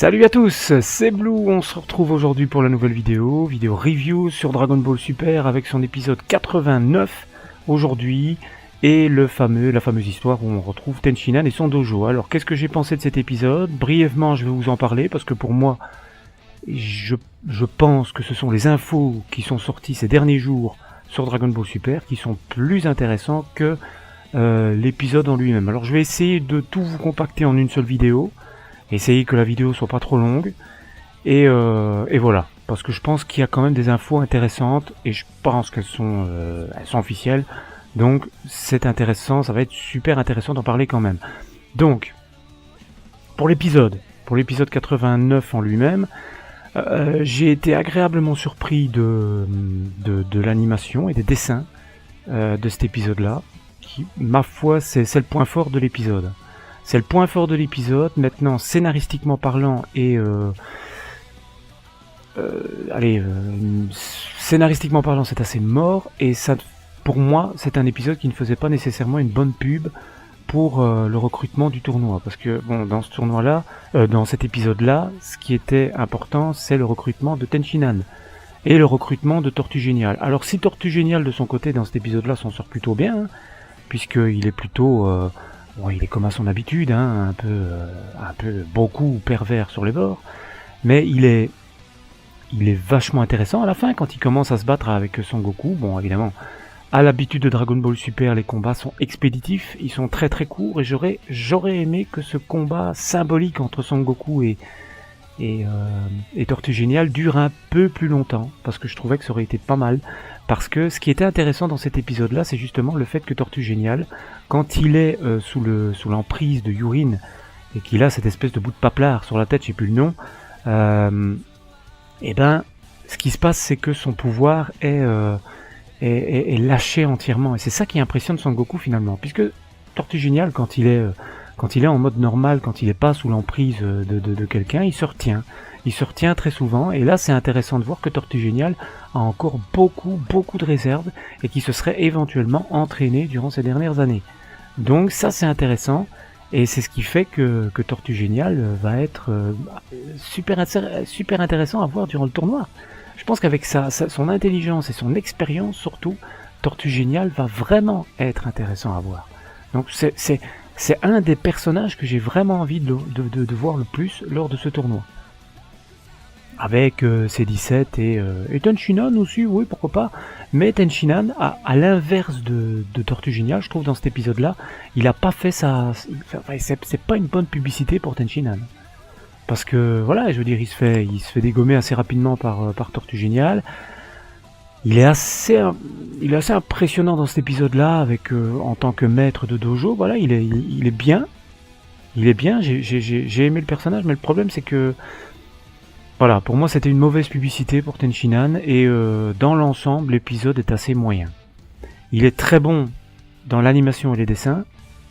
Salut à tous, c'est Blue, on se retrouve aujourd'hui pour la nouvelle vidéo review sur Dragon Ball Super avec son épisode 89 aujourd'hui et la fameuse histoire où on retrouve Tenshinhan et son dojo. Alors qu'est-ce que j'ai pensé de cet épisode? Brièvement je vais vous en parler parce que pour moi je pense que ce sont les infos qui sont sorties ces derniers jours sur Dragon Ball Super qui sont plus intéressants que l'épisode en lui-même. Alors je vais essayer de tout vous compacter en une seule vidéo. Essayez que la vidéo soit pas trop longue et voilà, parce que je pense qu'il y a quand même des infos intéressantes et je pense qu'elles sont officielles, donc c'est intéressant, ça va être super intéressant d'en parler quand même. Donc pour l'épisode 89 en lui-même, j'ai été agréablement surpris de l'animation et des dessins de cet épisode-là, qui ma foi c'est le point fort de l'épisode. C'est le point fort de l'épisode. Maintenant, scénaristiquement parlant scénaristiquement parlant, c'est assez mort. Et ça, pour moi, c'est un épisode qui ne faisait pas nécessairement une bonne pub pour le recrutement du tournoi. Parce que, bon, dans ce tournoi-là, dans cet épisode-là, ce qui était important, c'est le recrutement de Tenshinhan. Et le recrutement de Tortue Géniale. Alors, si Tortue Géniale, de son côté, dans cet épisode-là, s'en sort plutôt bien, hein, puisqu'il est plutôt... bon, il est comme à son habitude, hein, un peu beaucoup pervers sur les bords, mais il est vachement intéressant à la fin quand il commence à se battre avec Son Goku. Bon, évidemment, à l'habitude de Dragon Ball Super, les combats sont expéditifs, ils sont très très courts, et j'aurais aimé que ce combat symbolique entre Son Goku et Tortue Géniale dure un peu plus longtemps, parce que je trouvais que ça aurait été pas mal. Parce que ce qui était intéressant dans cet épisode-là, c'est justement le fait que Tortue Géniale, quand il est sous l'emprise de Yurin, et qu'il a cette espèce de bout de paplard sur la tête, je sais plus le nom, et ben, ce qui se passe, c'est que son pouvoir est lâché entièrement. Et c'est ça qui impressionne Son Goku finalement. Puisque Tortue Géniale, quand il est en mode normal, quand il n'est pas sous l'emprise de quelqu'un, il se retient. Il se retient très souvent, et là c'est intéressant de voir que Tortue Géniale a encore beaucoup de réserves, et qui se serait éventuellement entraîné durant ces dernières années. Donc ça c'est intéressant, et c'est ce qui fait que Tortue Géniale va être super intéressant à voir durant le tournoi. Je pense qu'avec son intelligence et son expérience surtout, Tortue Géniale va vraiment être intéressant à voir. Donc c'est un des personnages que j'ai vraiment envie de voir le plus lors de ce tournoi. Avec C17 et Tenshinhan aussi, oui, pourquoi pas. Mais Tenshinhan, à l'inverse de Tortue Géniale, je trouve dans cet épisode-là, il a pas fait c'est pas une bonne publicité pour Tenshinhan. Parce que, voilà, je veux dire, il se fait dégommer assez rapidement par Tortue Géniale. Il est assez impressionnant dans cet épisode-là, avec en tant que maître de dojo, voilà, il est bien. Il est bien, j'ai aimé le personnage, mais le problème c'est que... Voilà, pour moi c'était une mauvaise publicité pour Tenshinhan, et dans l'ensemble l'épisode est assez moyen. Il est très bon dans l'animation et les dessins,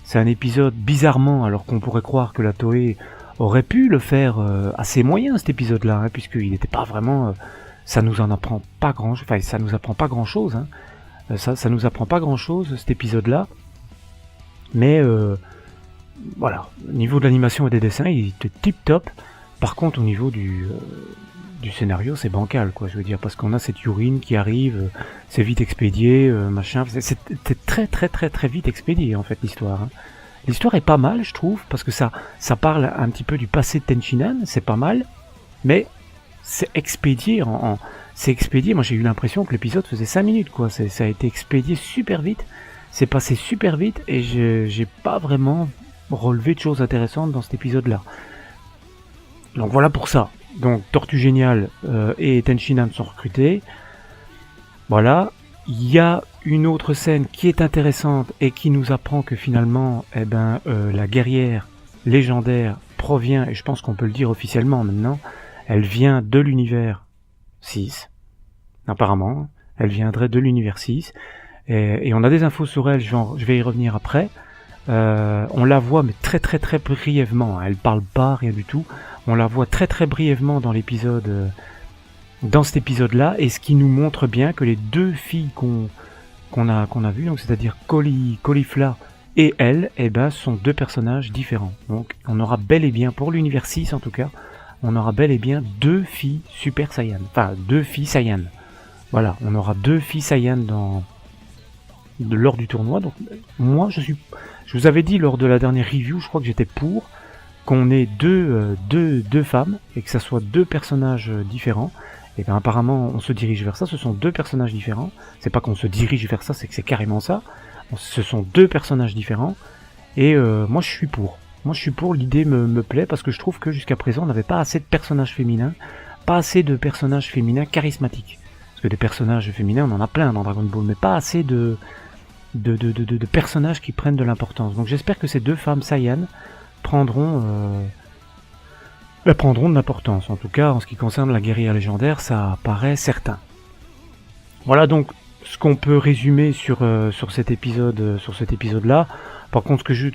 c'est un épisode bizarrement, alors qu'on pourrait croire que la Toei aurait pu le faire assez moyen cet épisode-là, hein, puisqu'il n'était pas vraiment... ça nous apprend pas grand-chose, hein. Ça nous apprend pas grand-chose cet épisode-là, mais voilà, au niveau de l'animation et des dessins, il était tip-top. Par contre, au niveau du scénario, c'est bancal, quoi, je veux dire, parce qu'on a cette Yurin qui arrive, c'est vite expédié, machin, c'était très vite expédié, en fait, l'histoire. Hein. L'histoire est pas mal, je trouve, parce que ça parle un petit peu du passé de Tenshinhan, c'est pas mal, mais c'est expédié, c'est expédié, moi j'ai eu l'impression que l'épisode faisait 5 minutes, quoi, ça a été expédié super vite, c'est passé super vite, et j'ai pas vraiment relevé de choses intéressantes dans cet épisode-là. Donc voilà pour ça. Donc Tortue Géniale et Tenshinhan sont recrutés. Voilà. Il y a une autre scène qui est intéressante et qui nous apprend que finalement, la guerrière légendaire provient, et je pense qu'on peut le dire officiellement maintenant, elle vient de l'univers 6. Apparemment, elle viendrait de l'univers 6. Et on a des infos sur elle, je vais y revenir après. On la voit mais très brièvement, elle parle pas, rien du tout. On la voit très brièvement dans l'épisode, dans cet épisode-là, et ce qui nous montre bien que les deux filles qu'on a vues, donc c'est-à-dire Caulifla et elle, sont deux personnages différents. Donc on aura bel et bien, pour l'univers 6 en tout cas, on aura bel et bien 2 filles Super Saiyan. Enfin, 2 filles Saiyan. Voilà, on aura 2 filles Saiyan lors du tournoi. Donc moi, je vous avais dit lors de la dernière review, je crois que j'étais pour qu'on ait deux femmes et que ça soit 2 personnages différents. Et bien apparemment, on se dirige vers ça. Ce sont 2 personnages différents. C'est pas qu'on se dirige vers ça, c'est que c'est carrément ça. Ce sont 2 personnages différents. Et moi, je suis pour. Moi, je suis pour. L'idée me plaît parce que je trouve que jusqu'à présent, on n'avait pas assez de personnages féminins, pas assez de personnages féminins charismatiques. Parce que des personnages féminins, on en a plein dans Dragon Ball, mais pas assez de personnages qui prennent de l'importance. Donc j'espère que ces 2 femmes Saiyan prendront de l'importance. En tout cas, en ce qui concerne la guerrière légendaire, ça paraît certain. Voilà donc ce qu'on peut résumer sur cet épisode-là. Par contre, ce que j'ai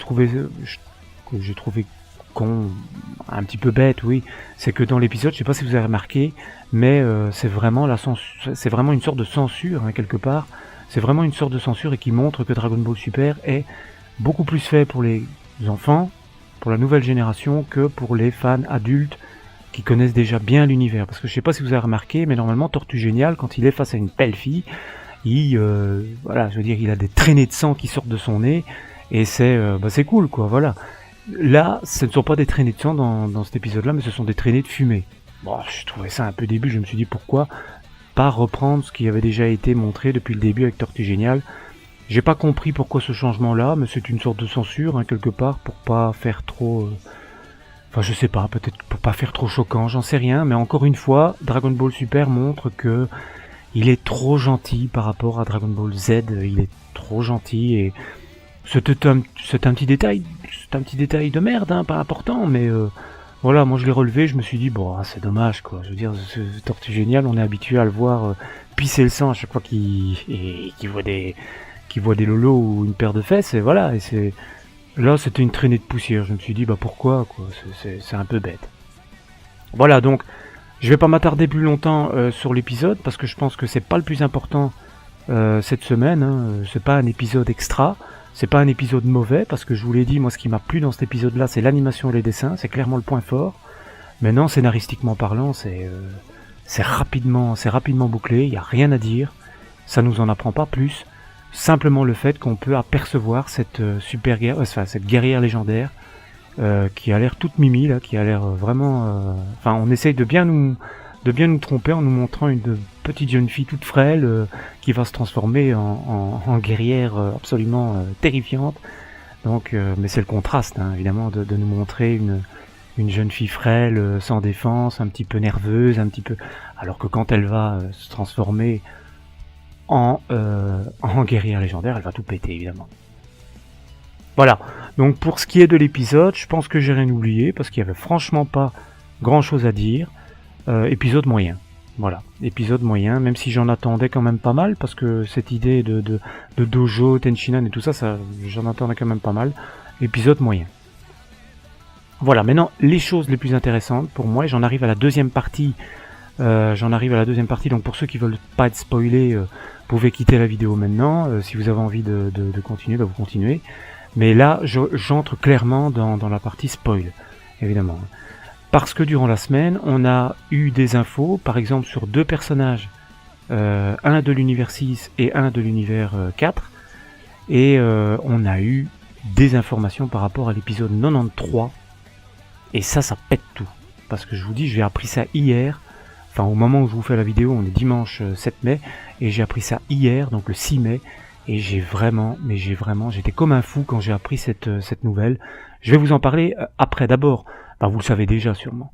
trouvé con, un petit peu bête, oui, c'est que dans l'épisode, je sais pas si vous avez remarqué, mais c'est vraiment une sorte de censure, hein, quelque part. C'est vraiment une sorte de censure et qui montre que Dragon Ball Super est beaucoup plus fait pour les enfants, pour la nouvelle génération, que pour les fans adultes qui connaissent déjà bien l'univers. Parce que je sais pas si vous avez remarqué, mais normalement Tortue Géniale, quand il est face à une belle fille, il a des traînées de sang qui sortent de son nez, et c'est cool, quoi, voilà. Là, ce ne sont pas des traînées de sang dans cet épisode-là, mais ce sont des traînées de fumée. Bon, je trouvais ça un peu débile, je me suis dit pourquoi pas reprendre ce qui avait déjà été montré depuis le début avec Tortue Géniale. J'ai pas compris pourquoi ce changement-là, mais c'est une sorte de censure, hein, quelque part, pour pas faire trop... Enfin, je sais pas, peut-être pour pas faire trop choquant, j'en sais rien, mais encore une fois, Dragon Ball Super montre que il est trop gentil par rapport à Dragon Ball Z, il est trop gentil, et c'est un petit détail de merde, hein, pas important, mais voilà, moi je l'ai relevé, je me suis dit, bon, c'est dommage, quoi. Je veux dire, ce Tortue Géniale, on est habitué à le voir pisser le sang à chaque fois qu'il voit des lolos ou une paire de fesses, et voilà, et là, c'était une traînée de poussière, je me suis dit, bah pourquoi, quoi, c'est un peu bête. Voilà, donc, je vais pas m'attarder plus longtemps sur l'épisode, parce que je pense que c'est pas le plus important cette semaine, hein, c'est pas un épisode extra. C'est pas un épisode mauvais, parce que je vous l'ai dit, moi ce qui m'a plu dans cet épisode-là, c'est l'animation et les dessins, c'est clairement le point fort. Maintenant, scénaristiquement parlant, c'est rapidement bouclé, il n'y a rien à dire, ça nous en apprend pas plus. Simplement le fait qu'on peut apercevoir cette cette guerrière légendaire, qui a l'air toute mimi, là, qui a l'air vraiment... on essaye de bien nous tromper en nous montrant une petite jeune fille toute frêle qui va se transformer en guerrière absolument terrifiante. Donc, mais c'est le contraste, hein, évidemment, de nous montrer une jeune fille frêle, sans défense, un petit peu nerveuse, alors que quand elle va se transformer en guerrière légendaire, elle va tout péter, évidemment. Voilà, donc pour ce qui est de l'épisode, je pense que j'ai rien oublié, parce qu'il y avait franchement pas grand chose à dire. Épisode moyen. Voilà, épisode moyen, même si j'en attendais quand même pas mal, parce que cette idée de dojo, Tenchinan et tout ça, j'en attendais quand même pas mal. Épisode moyen. Voilà, maintenant, les choses les plus intéressantes pour moi, j'en arrive à la deuxième partie. Donc pour ceux qui veulent pas être spoilés, vous pouvez quitter la vidéo maintenant. Si vous avez envie de continuer, vous continuez. Mais là, j'entre clairement dans la partie spoil, évidemment. Parce que durant la semaine, on a eu des infos, par exemple sur 2 personnages, un de l'univers 6 et un de l'univers 4, et on a eu des informations par rapport à l'épisode 93, et ça pète tout. Parce que je vous dis, j'ai appris ça hier, enfin au moment où je vous fais la vidéo, on est dimanche 7 mai, et j'ai appris ça hier, donc le 6 mai, et j'étais comme un fou quand j'ai appris cette nouvelle. Je vais vous en parler après, d'abord. Vous le savez déjà sûrement.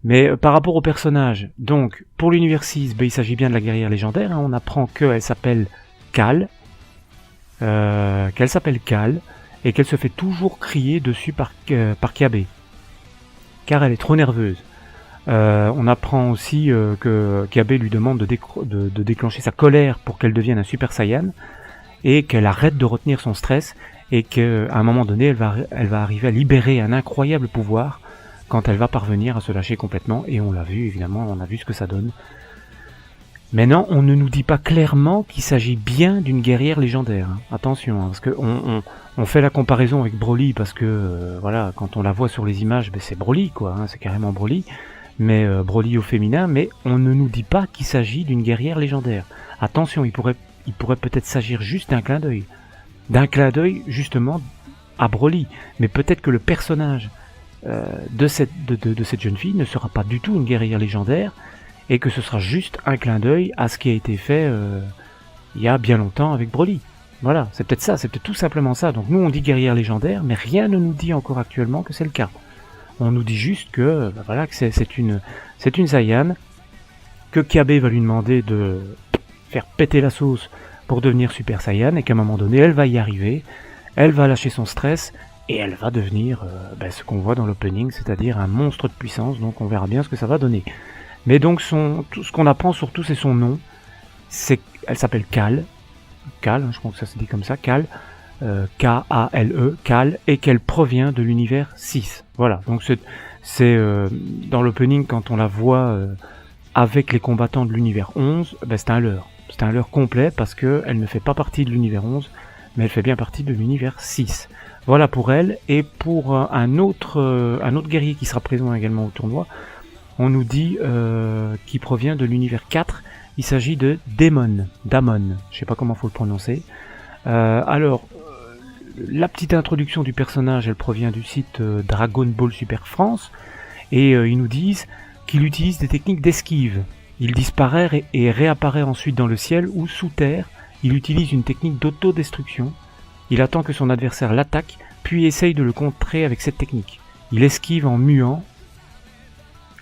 Mais par rapport au personnage, donc pour l'univers 6, il s'agit bien de la guerrière légendaire, hein, on apprend qu'elle s'appelle Cal, et qu'elle se fait toujours crier dessus par Kiabe, car elle est trop nerveuse. On apprend aussi que Kiabe lui demande de déclencher sa colère pour qu'elle devienne un Super Saiyan, et qu'elle arrête de retenir son stress, et qu'à un moment donné, elle va arriver à libérer un incroyable pouvoir, quand elle va parvenir à se lâcher complètement, et on l'a vu, évidemment, on a vu ce que ça donne. Maintenant, on ne nous dit pas clairement qu'il s'agit bien d'une guerrière légendaire. Hein. Attention, hein, parce que on fait la comparaison avec Broly, parce que, voilà, quand on la voit sur les images, c'est Broly, quoi, hein, c'est carrément Broly. mais Broly au féminin, mais on ne nous dit pas qu'il s'agit d'une guerrière légendaire. Attention, il pourrait peut-être s'agir juste d'un clin d'œil justement à Broly, mais peut-être que le personnage de cette jeune fille ne sera pas du tout une guerrière légendaire, et que ce sera juste un clin d'œil à ce qui a été fait il y a bien longtemps avec Broly. Voilà, c'est peut-être ça, c'est peut-être tout simplement ça. Donc nous on dit guerrière légendaire, mais rien ne nous dit encore actuellement que c'est le cas. On nous dit juste que voilà, que c'est une Saiyan, que Kabe va lui demander de faire péter la sauce pour devenir Super Saiyan, et qu'à un moment donné elle va y arriver, elle va lâcher son stress, et elle va devenir ce qu'on voit dans l'opening, c'est-à-dire un monstre de puissance. Donc on verra bien ce que ça va donner. Mais donc tout ce qu'on apprend surtout, c'est son nom. Elle s'appelle Kale, je crois que ça se dit comme ça, Kale, K-A-L-E, Kale, et qu'elle provient de l'univers 6. Voilà, donc c'est dans l'opening, quand on la voit avec les combattants de l'univers 11, c'est un leurre. C'est un leurre complet, parce qu'elle ne fait pas partie de l'univers 11, mais elle fait bien partie de l'univers 6. Voilà pour elle, et pour un autre guerrier qui sera présent également au tournoi, on nous dit qu'il provient de l'univers 4, il s'agit de Damon, je sais pas comment faut le prononcer. La petite introduction du personnage, elle provient du site Dragon Ball Super France, et ils nous disent qu'il utilise des techniques d'esquive. Il disparaît et réapparaît ensuite dans le ciel ou sous terre. Il utilise une technique d'autodestruction. Il attend que son adversaire l'attaque, puis essaye de le contrer avec cette technique. Il esquive en muant,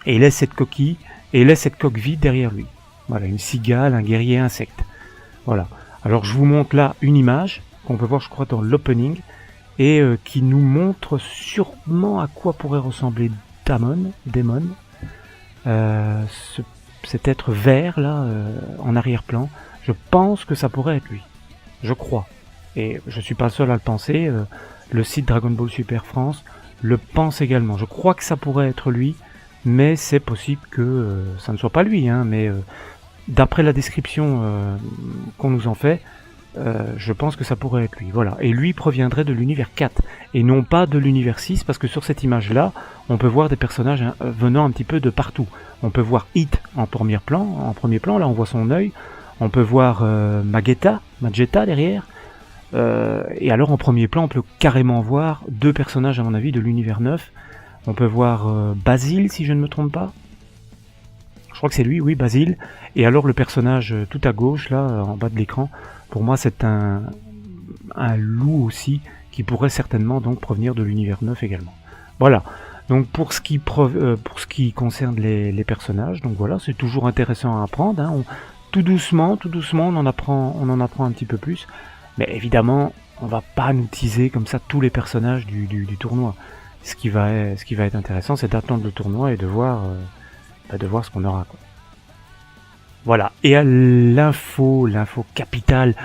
et laisse cette coque vide derrière lui. Voilà, une cigale, un guerrier insecte. Voilà. Alors je vous montre là une image qu'on peut voir, je crois, dans l'opening, et qui nous montre sûrement à quoi pourrait ressembler Damon, cet être vert là en arrière-plan. Je pense que ça pourrait être lui. Je crois. Et je suis pas seul à le penser. Le site Dragon Ball Super France le pense également. Je crois que ça pourrait être lui, mais c'est possible que ça ne soit pas lui, hein, mais d'après la description qu'on nous en fait, je pense que ça pourrait être lui. Voilà. Et lui proviendrait de l'univers 4, et non pas de l'univers 6, parce que sur cette image-là, on peut voir des personnages venant un petit peu de partout. On peut voir Hit en premier plan, là on voit son œil. On peut voir Magetta derrière. Et alors en premier plan, on peut carrément voir deux personnages, à mon avis, de l'univers 9. On peut voir Basile, si je ne me trompe pas. Je crois que c'est lui, oui, Basile. Et alors le personnage tout à gauche, là, en bas de l'écran, pour moi c'est un loup aussi, qui pourrait certainement donc provenir de l'univers 9 également. Voilà. Donc pour ce qui concerne les personnages, donc voilà, c'est toujours intéressant à apprendre, hein. Tout doucement, on en apprend un petit peu plus. Mais évidemment, on va pas nous teaser comme ça tous les personnages du tournoi. Ce qui va être intéressant, c'est d'attendre le tournoi et de voir ce qu'on aura, quoi. Voilà. Et à l'info capitale,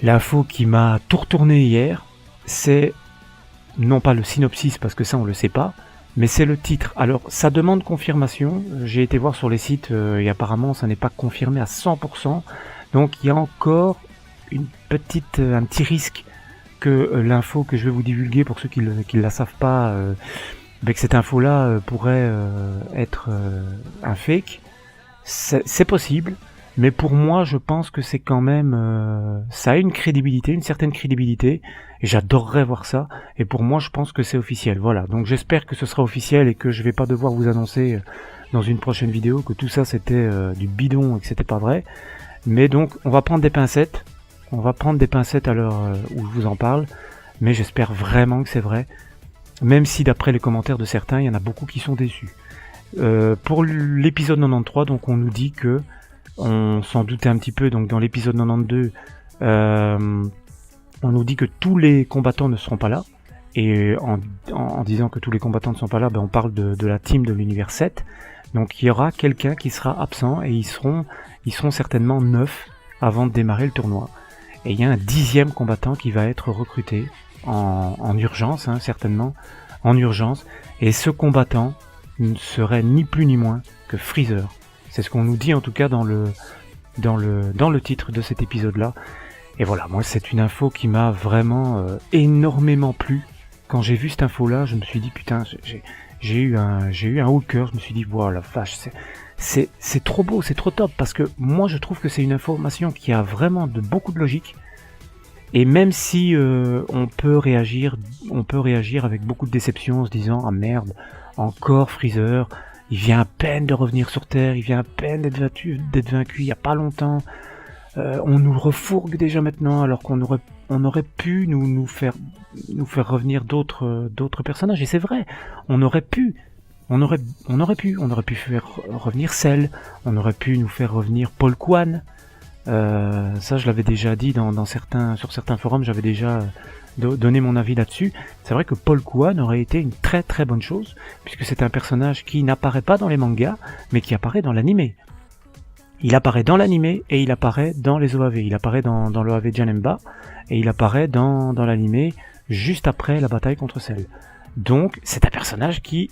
l'info qui m'a tout retourné hier, c'est non pas le synopsis, parce que ça on le sait pas, mais c'est le titre. Alors ça demande confirmation. J'ai été voir sur les sites et apparemment ça n'est pas confirmé à 100%. Donc il y a encore un petit risque que l'info que je vais vous divulguer, pour ceux qui ne la savent pas, que cette info-là pourrait être un fake. C'est possible, mais pour moi, je pense que c'est quand même... ça a une certaine crédibilité, et j'adorerais voir ça, et pour moi, je pense que c'est officiel. Voilà, donc j'espère que ce sera officiel, et que je vais pas devoir vous annoncer dans une prochaine vidéo que tout ça c'était du bidon, et que c'était pas vrai. Mais donc, on va prendre des pincettes à l'heure où je vous en parle, mais j'espère vraiment que c'est vrai, même si d'après les commentaires de certains, il y en a beaucoup qui sont déçus. Pour l'épisode 93, donc on nous dit que, on s'en doutait un petit peu, donc dans l'épisode 92, on nous dit que tous les combattants ne seront pas là, et en disant que tous les combattants ne sont pas là, on parle de la team de l'univers 7, donc il y aura quelqu'un qui sera absent, et ils seront certainement 9 avant de démarrer le tournoi. Et il y a un 10e combattant qui va être recruté en urgence, hein, certainement, en urgence, et ce combattant ne serait ni plus ni moins que Freezer. C'est ce qu'on nous dit en tout cas dans le titre de cet épisode-là. Et voilà, moi c'est une info qui m'a vraiment énormément plu. Quand j'ai vu cette info-là, je me suis dit putain, j'ai eu un Hulker, je me suis dit, voilà, vache, c'est trop beau, c'est trop top, parce que moi je trouve que c'est une information qui a vraiment beaucoup de logique, et même si on peut réagir avec beaucoup de déception en se disant, ah merde, encore Freezer, il vient à peine de revenir sur Terre, il vient à peine d'être vaincu il y a pas longtemps, on nous refourgue déjà maintenant, alors qu'on aurait pu nous faire revenir d'autres personnages, et c'est vrai, on aurait pu faire revenir Cell, on aurait pu nous faire revenir Paul Kwan, ça je l'avais déjà dit sur certains forums, j'avais déjà donné mon avis là-dessus. C'est vrai que Paul Kwan aurait été une très très bonne chose, puisque c'est un personnage qui n'apparaît pas dans les mangas, mais qui apparaît dans l'animé. Il apparaît dans l'animé et il apparaît dans les OAV. Il apparaît dans l'OAV Janemba et il apparaît dans l'animé juste après la bataille contre Cell. Donc c'est un personnage qui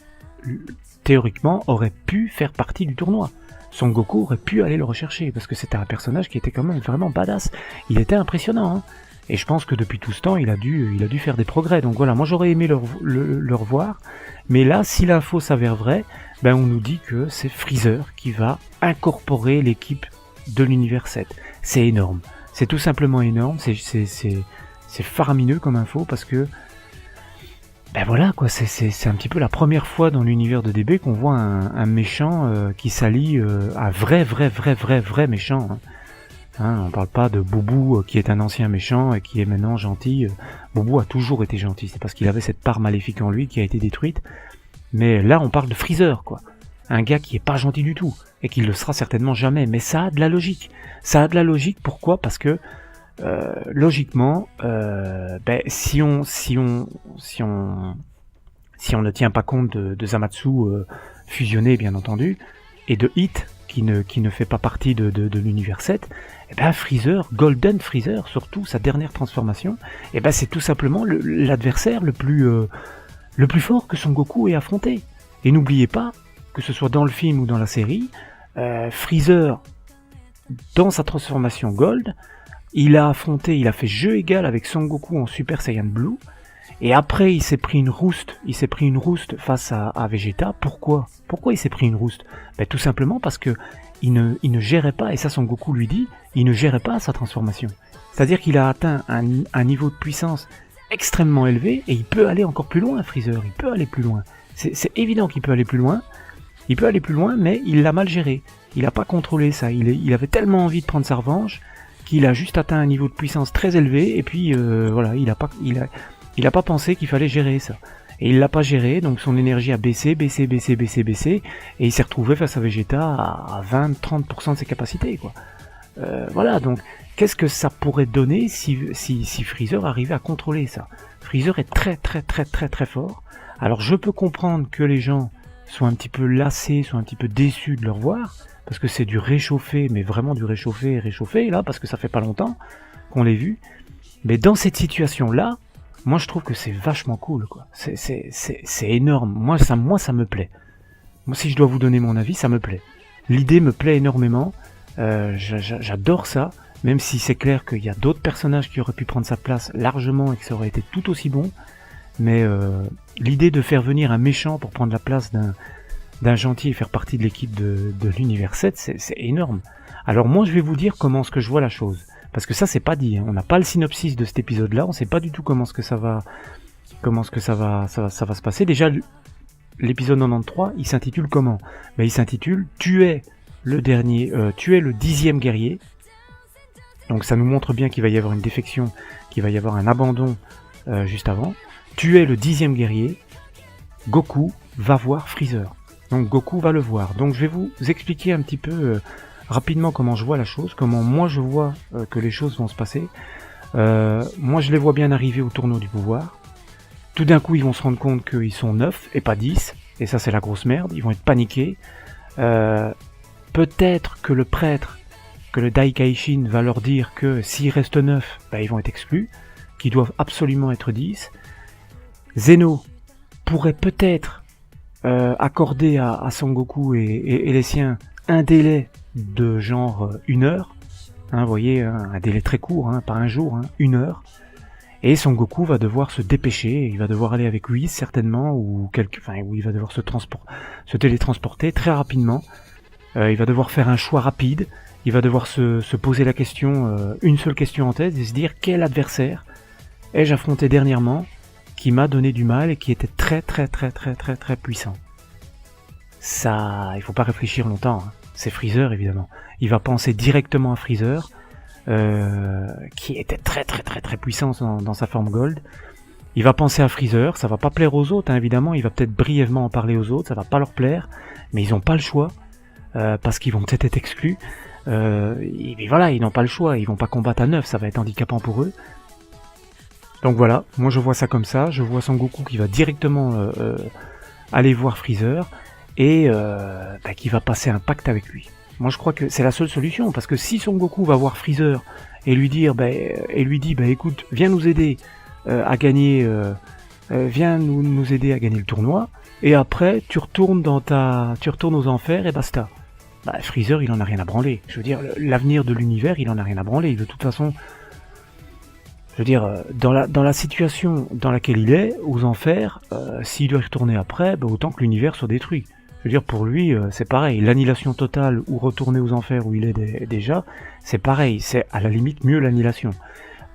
théoriquement aurait pu faire partie du tournoi. Son Goku aurait pu aller le rechercher parce que c'était un personnage qui était quand même vraiment badass. Il était impressionnant, hein. Et je pense que depuis tout ce temps, il a dû faire des progrès. Donc voilà, moi j'aurais aimé le revoir. Mais là, si l'info s'avère vraie, ben on nous dit que c'est Freezer qui va incorporer l'équipe de l'univers 7. C'est énorme. C'est tout simplement énorme. C'est faramineux comme info parce que ben voilà quoi, c'est un petit peu la première fois dans l'univers de DB qu'on voit un méchant qui s'allie à un vrai méchant. Hein. Hein, on parle pas de Boubou qui est un ancien méchant et qui est maintenant gentil. Boubou a toujours été gentil, c'est parce qu'il avait cette part maléfique en lui qui a été détruite. Mais là on parle de Freezer quoi. Un gars qui est pas gentil du tout et qui le sera certainement jamais. Mais ça a de la logique. Ça a de la logique, pourquoi ? Parce que logiquement, si on ne tient pas compte de Zamatsu fusionné bien entendu et de Hit qui ne fait pas partie de l'univers 7, et ben Freezer, Golden Freezer, surtout sa dernière transformation, et ben c'est tout simplement l'adversaire le plus fort que Son Goku ait affronté. Et n'oubliez pas, que ce soit dans le film ou dans la série, Freezer, dans sa transformation Gold, il a fait jeu égal avec Son Goku en Super Saiyan Blue, et après il s'est pris une rouste face à Vegeta. Pourquoi il s'est pris une rouste ? Ben, tout simplement parce que il ne gérait pas, et ça Son Goku lui dit, il ne gérait pas sa transformation. C'est-à-dire qu'il a atteint un niveau de puissance extrêmement élevé, et il peut aller encore plus loin, Freezer, il peut aller plus loin. C'est évident qu'il peut aller plus loin, mais il l'a mal géré. Il n'a pas contrôlé ça, il avait tellement envie de prendre sa revanche, qu'il a juste atteint un niveau de puissance très élevé, et puis voilà, il a pas pensé qu'il fallait gérer ça. Et il l'a pas géré, donc son énergie a baissé, et il s'est retrouvé face à Vegeta à 20-30% de ses capacités, quoi. Voilà, donc qu'est-ce que ça pourrait donner si Freezer arrivait à contrôler ça ? Freezer est très très très très très fort. Alors je peux comprendre que les gens soient un petit peu lassés, soient un petit peu déçus de le revoir, parce que c'est du réchauffé, mais vraiment du réchauffé, là, parce que ça fait pas longtemps qu'on l'ait vu. Mais dans cette situation-là, moi je trouve que c'est vachement cool, quoi. C'est énorme. Moi ça me plaît. Moi si je dois vous donner mon avis, ça me plaît. L'idée me plaît énormément. J'adore ça, même si c'est clair qu'il y a d'autres personnages qui auraient pu prendre sa place largement et que ça aurait été tout aussi bon. Mais l'idée de faire venir un méchant pour prendre la place d'un gentil et faire partie de l'équipe de l'univers 7, c'est énorme. Alors moi je vais vous dire comment est-ce que je vois la chose. Parce que ça c'est pas dit, hein. On n'a pas le synopsis de cet épisode-là, on sait pas du tout comment est-ce que ça va se passer. Déjà l'épisode 93, il s'intitule comment ? Ben, il s'intitule Tu es le 10e guerrier. Donc ça nous montre bien qu'il va y avoir une défection, qu'il va y avoir un abandon juste avant. Tu es le 10e guerrier. Goku va voir Freezer. Donc Goku va le voir. Donc je vais vous expliquer un petit peu rapidement comment je vois la chose, comment moi je vois que les choses vont se passer. Moi je les vois bien arriver au tournoi du pouvoir. Tout d'un coup ils vont se rendre compte qu'ils sont 9 et pas 10. Et ça c'est la grosse merde, ils vont être paniqués. Peut-être que le prêtre, que le Daikaishin va leur dire que s'il reste 9, bah, ils vont être exclus, qu'ils doivent absolument être 10. Zeno pourrait peut-être accorder à Son Goku et les siens un délai de genre 1 heure, hein, vous voyez, un délai très court, hein, pas un jour, hein, 1 heure. Et Son Goku va devoir se dépêcher, il va devoir aller avec Whis certainement, où il va devoir se télétransporter très rapidement. Il va devoir faire un choix rapide, il va devoir se poser la question, une seule question en tête, et se dire quel adversaire ai-je affronté dernièrement qui m'a donné du mal et qui était très puissant. Ça, il faut pas réfléchir longtemps, hein. C'est Freezer évidemment. Il va penser directement à Freezer, qui était très puissant dans sa forme Gold. Il va penser à Freezer, ça va pas plaire aux autres, hein, évidemment, il va peut-être brièvement en parler aux autres, ça va pas leur plaire, mais ils ont pas le choix, parce qu'ils vont peut-être être exclus. Et voilà, ils n'ont pas le choix, ils vont pas combattre à 9, ça va être handicapant pour eux. Donc voilà, moi je vois ça comme ça, je vois Son Goku qui va directement aller voir Freezer, et qui va passer un pacte avec lui. Moi je crois que c'est la seule solution, parce que si Son Goku va voir Freezer et lui dit écoute, viens nous aider à gagner, viens nous aider à gagner le tournoi, et après tu retournes aux enfers et basta. Freezer il en a rien à branler. Je veux dire, l'avenir de l'univers il en a rien à branler. De toute façon, je veux dire, dans la situation dans laquelle il est, aux enfers, s'il doit y retourner après, autant que l'univers soit détruit. Je veux dire, pour lui, c'est pareil. L'annihilation totale ou retourner aux enfers où il est déjà, c'est pareil. C'est à la limite mieux l'annihilation.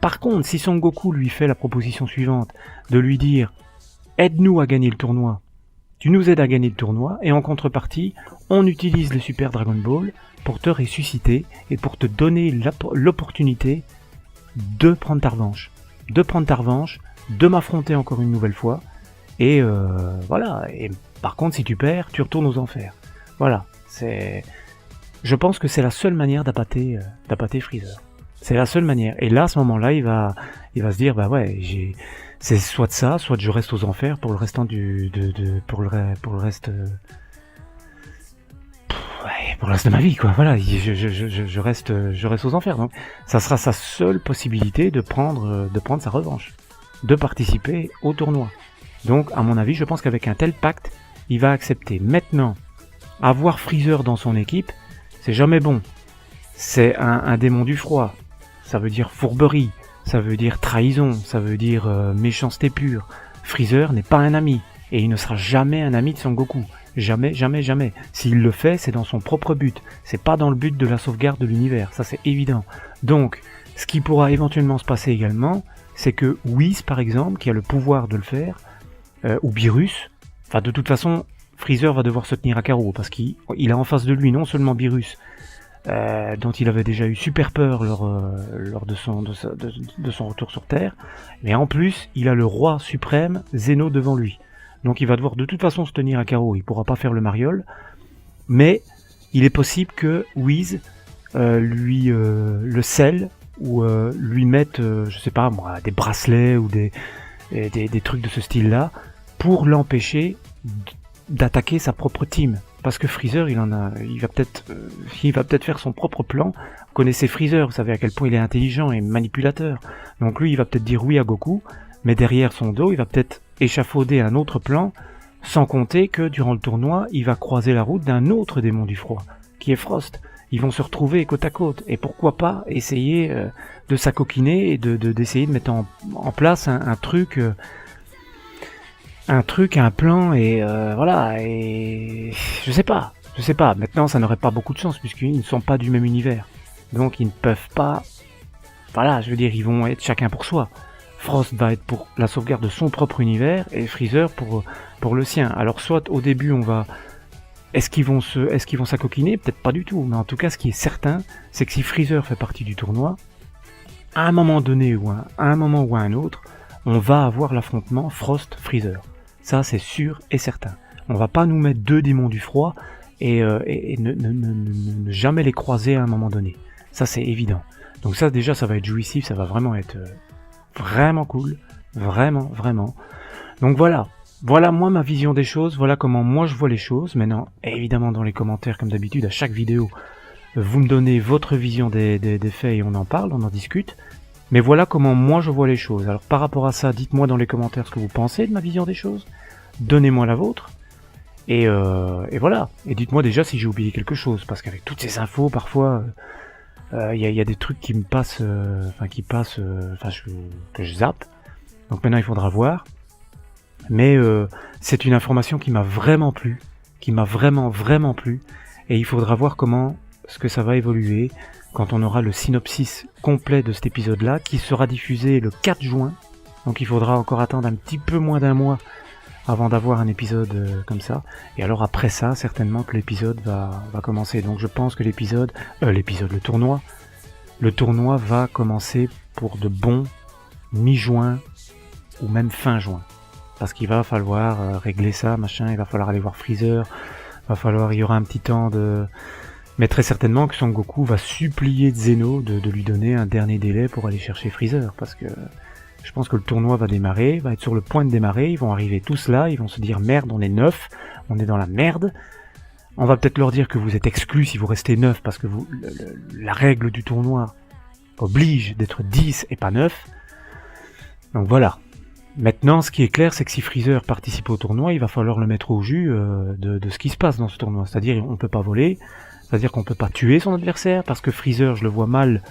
Par contre, si Son Goku lui fait la proposition suivante, de lui dire « Aide-nous à gagner le tournoi », tu nous aides à gagner le tournoi, et en contrepartie, on utilise les Super Dragon Ball pour te ressusciter et pour te donner l'opportunité de prendre ta revanche. De m'affronter encore une nouvelle fois, et voilà. Et par contre, si tu perds, tu retournes aux enfers. Voilà. Je pense que c'est la seule manière d'appâter Freezer. C'est la seule manière. Et là, à ce moment-là, il va se dire, c'est soit de ça, soit je reste aux enfers pour le restant pour le reste de ma vie, quoi. Voilà, je reste aux enfers. Donc, ça sera sa seule possibilité de prendre sa revanche, de participer au tournoi. Donc, à mon avis, je pense qu'avec un tel pacte, il va accepter. Maintenant, avoir Freezer dans son équipe, c'est jamais bon. C'est un démon du froid. Ça veut dire fourberie, ça veut dire trahison, ça veut dire méchanceté pure. Freezer n'est pas un ami, et il ne sera jamais un ami de Son Goku. Jamais. S'il le fait, c'est dans son propre but. C'est pas dans le but de la sauvegarde de l'univers, ça c'est évident. Donc, ce qui pourra éventuellement se passer également, c'est que Whis, par exemple, qui a le pouvoir de le faire, ou Beerus, de toute façon, Freezer va devoir se tenir à carreau, parce qu'il a en face de lui non seulement Beerus, dont il avait déjà eu super peur lors de son retour sur Terre, mais en plus, il a le roi suprême, Zeno, devant lui. Donc il va devoir de toute façon se tenir à carreau, il pourra pas faire le mariole, mais il est possible que Whis lui le scelle, ou lui mette, je sais pas moi, des bracelets ou des trucs de ce style-là, pour l'empêcher d'attaquer sa propre team. Parce que Freezer, il va peut-être faire son propre plan. Vous connaissez Freezer, vous savez à quel point il est intelligent et manipulateur. Donc lui, il va peut-être dire oui à Goku, mais derrière son dos, il va peut-être échafauder un autre plan, sans compter que durant le tournoi, il va croiser la route d'un autre démon du froid, qui est Frost. Ils vont se retrouver côte à côte, et pourquoi pas essayer de s'acoquiner et d'essayer de mettre en place un truc, un plan, et voilà, et je sais pas. Maintenant, ça n'aurait pas beaucoup de sens, puisqu'ils ne sont pas du même univers. Donc ils ne peuvent pas, voilà, je veux dire, ils vont être chacun pour soi. Frost va être pour la sauvegarde de son propre univers, et Freezer pour le sien. Alors soit au début est-ce qu'ils vont s'acoquiner? Peut-être pas du tout, mais en tout cas ce qui est certain, c'est que si Freezer fait partie du tournoi, à un moment donné ou à un moment ou à un autre, on va avoir l'affrontement Frost-Freezer. Ça c'est sûr et certain. On va pas nous mettre deux démons du froid et ne jamais les croiser à un moment donné. Ça c'est évident. Donc ça déjà ça va être jouissif, ça va vraiment être vraiment cool, vraiment. Donc voilà moi ma vision des choses, voilà comment moi je vois les choses. Maintenant, évidemment dans les commentaires comme d'habitude à chaque vidéo, vous me donnez votre vision des faits et on en parle, on en discute. Mais voilà comment moi je vois les choses. Alors par rapport à ça, dites-moi dans les commentaires ce que vous pensez de ma vision des choses, donnez-moi la vôtre, et voilà. Et dites-moi déjà si j'ai oublié quelque chose, parce qu'avec toutes ces infos, parfois il y a des trucs qui me passent, que je zappe, Donc maintenant il faudra voir. Mais c'est une information qui m'a vraiment plu, qui m'a vraiment plu, et il faudra voir comment ce que ça va évoluer quand on aura le synopsis complet de cet épisode-là, qui sera diffusé le 4 juin, donc il faudra encore attendre un petit peu moins d'un mois avant d'avoir un épisode comme ça, et alors après ça, certainement que l'épisode va commencer, donc je pense que le tournoi va commencer pour de bon mi-juin, ou même fin juin. Parce qu'il va falloir régler ça, machin, il va falloir aller voir Freezer, il y aura un petit temps de... Mais très certainement que Son Goku va supplier Zeno de lui donner un dernier délai pour aller chercher Freezer, parce que je pense que le tournoi va démarrer, va être sur le point de démarrer, ils vont arriver tous là, ils vont se dire merde, on est 9, on est dans la merde, on va peut-être leur dire que vous êtes exclus si vous restez 9, parce que la règle du tournoi oblige d'être 10 et pas 9, donc voilà. Maintenant, ce qui est clair, c'est que si Freezer participe au tournoi, il va falloir le mettre au jus de ce qui se passe dans ce tournoi. C'est-à-dire, on ne peut pas voler, c'est-à-dire qu'on ne peut pas tuer son adversaire, parce que Freezer, je le vois mal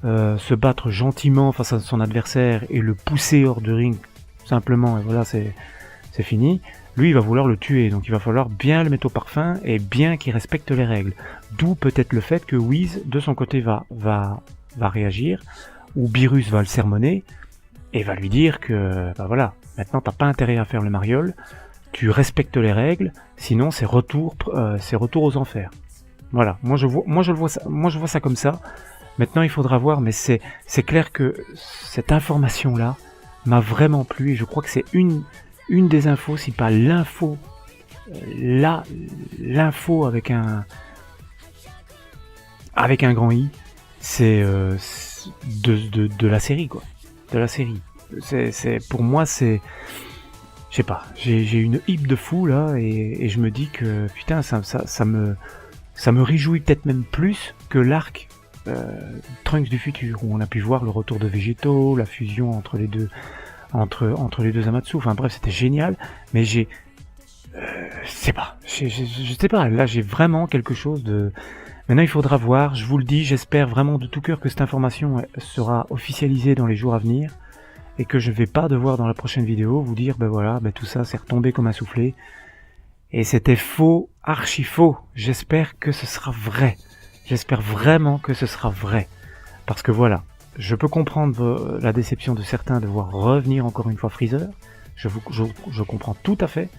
se battre gentiment face à son adversaire et le pousser hors de ring, simplement, et voilà, c'est fini. Lui, il va vouloir le tuer, donc il va falloir bien le mettre au parfum et bien qu'il respecte les règles. D'où peut-être le fait que Whis, de son côté, va réagir, ou Beerus va le sermonner, et va lui dire que, bah voilà, maintenant t'as pas intérêt à faire le mariole, tu respectes les règles, sinon c'est retour aux enfers. Voilà, moi je vois ça comme ça. Maintenant il faudra voir, mais c'est clair que cette information-là m'a vraiment plu, et je crois que c'est une des infos, si pas l'info, l'info avec un grand I, c'est de la série, quoi. De la série. Pour moi, je sais pas, j'ai une hype de fou là, et je me dis que putain, ça me réjouit peut-être même plus que l'arc Trunks du futur, où on a pu voir le retour de Végéto, la fusion entre les deux Zamasu. Enfin bref, c'était génial, mais je sais pas, là j'ai vraiment quelque chose de... Maintenant il faudra voir, je vous le dis, j'espère vraiment de tout cœur que cette information sera officialisée dans les jours à venir, et que je vais pas devoir dans la prochaine vidéo vous dire, ben voilà, ben tout ça c'est retombé comme un soufflé, et c'était faux, archi faux. J'espère que ce sera vrai, j'espère vraiment que ce sera vrai, parce que voilà, je peux comprendre la déception de certains de voir revenir encore une fois Freezer, je comprends tout à fait,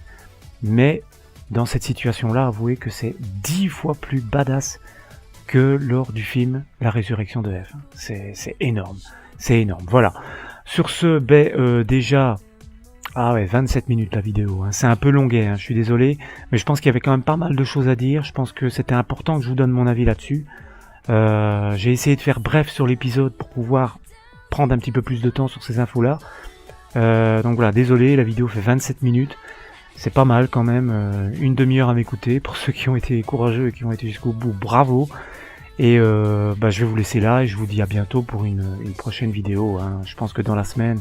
mais dans cette situation-là, avouez que c'est 10 fois plus badass que lors du film La Résurrection de F. C'est énorme, voilà. Sur ce, déjà, 27 minutes la vidéo, hein. C'est un peu longuet, hein, je suis désolé, mais je pense qu'il y avait quand même pas mal de choses à dire, je pense que c'était important que je vous donne mon avis là-dessus. J'ai essayé de faire bref sur l'épisode pour pouvoir prendre un petit peu plus de temps sur ces infos-là. Donc voilà, désolé, la vidéo fait 27 minutes. C'est pas mal quand même, une demi-heure à m'écouter. Pour ceux qui ont été courageux et qui ont été jusqu'au bout, bravo. Et je vais vous laisser là et je vous dis à bientôt pour une prochaine vidéo, hein. Je pense que dans la semaine,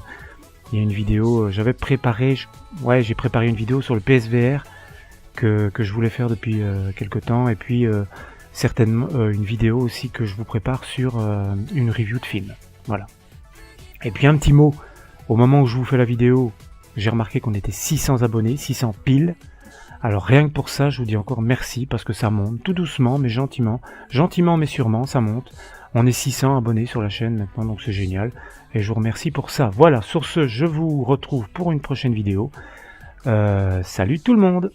il y a une vidéo, j'ai préparé une vidéo sur le PSVR que je voulais faire depuis quelques temps. Et puis certainement une vidéo aussi que je vous prépare sur une review de film. Voilà. Et puis un petit mot, au moment où je vous fais la vidéo, j'ai remarqué qu'on était 600 abonnés, 600 piles. Alors rien que pour ça, je vous dis encore merci, parce que ça monte, tout doucement mais gentiment mais sûrement, ça monte. On est 600 abonnés sur la chaîne maintenant, donc c'est génial. Et je vous remercie pour ça. Voilà, sur ce, je vous retrouve pour une prochaine vidéo. Salut tout le monde!